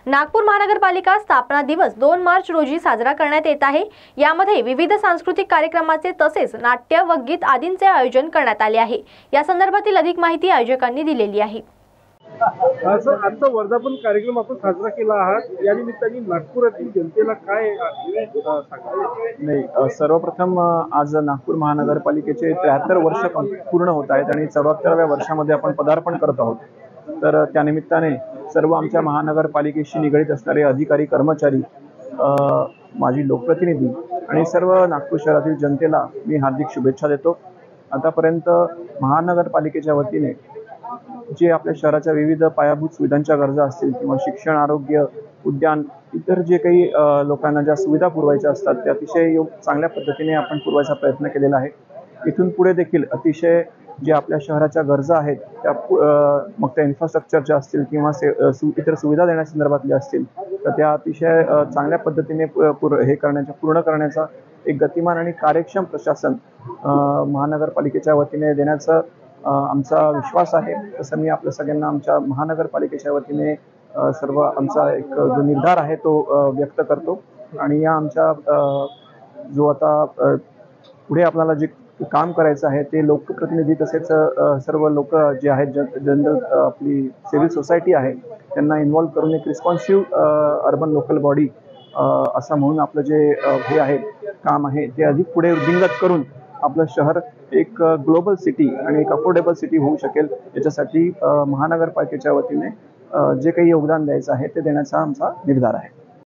नागपूर महानगरपालिका स्थापना दिवस 2 मार्च रोजी साजरा करण्यात येत आहे। यामध्ये विविध सांस्कृतिक कार्यक्रमाचे तसेच नाट्य व गीत आदींचे आयोजन करण्यात आले आहे। या संदर्भातील अधिक माहिती आयोजकांनी दिलेली आहे। आजचा वर्धापन कार्यक्रम आपण साजरा केला आहात, या निमित्ताने नागपुरातील जनतेला काय नाही, सर्वप्रथम आज नागपूर महानगरपालिकेचे 73 वर्ष पूर्ण होत आहेत आणि 74व्या वर्षामध्ये आपण पदार्पण करत आहोत। तर त्यानिमित्ताने सर्व आमच्या महानगरपालिकेशी निगडित असणारे अधिकारी, कर्मचारी, माजी लोकप्रतिनिधी आणि सर्व नागपूर शहरातील जनतेला मी हार्दिक शुभेच्छा देतो। आतापर्यंत महानगरपालिकेच्या वतीने जे आपल्या शहराच्या विविध पायाभूत सुविधांच्या गरजा असतील किंवा शिक्षण, आरोग्य, उद्यान, इतर जे काही लोकांना ज्या सुविधा पुरवायच्या असतात त्या अतिशय चांगल्या पद्धतीने आपण पुरवायचा प्रयत्न केलेला आहे। इथून पुढे देखील अतिशय जे आपल्या शहराच्या गरजा आहेत त्या मग त्या इन्फ्रास्ट्रक्चरच्या असतील किंवा इतर सुविधा देण्यासंदर्भातल्या असतील तर त्या अतिशय चांगल्या पद्धतीने पूर्ण करण्याचा एक गतिमान आणि कार्यक्षम प्रशासन महानगरपालिकेच्या वतीने देण्याचा आमचा विश्वास आहे। तसं मी आपल्या सगळ्यांना आमच्या महानगरपालिकेच्या वतीने सर्व आमचा एक जो निर्धार आहे तो व्यक्त करतो आणि या आमच्या जो आता पुढे आपल्याला जे काम करायचं आहे ते लोकप्रतिनिधी तसेच सर्व लोक जे आहेत जनरल आपली सिव्हिल सोसायटी आहे त्यांना इन्व्हॉल्व करून एक रिस्पॉन्सिव्ह अर्बन लोकल बॉडी असं म्हणून आपलं जे हे आहे काम आहे ते अधिक पुढे वृद्धिंगत करून आपलं शहर एक ग्लोबल सिटी आणि एक अफोर्डेबल सिटी होऊ शकेल याच्यासाठी महानगरपालिकेच्या वतीने जे काही योगदान द्यायचं आहे ते देण्याचा आमचा निर्धार आहे।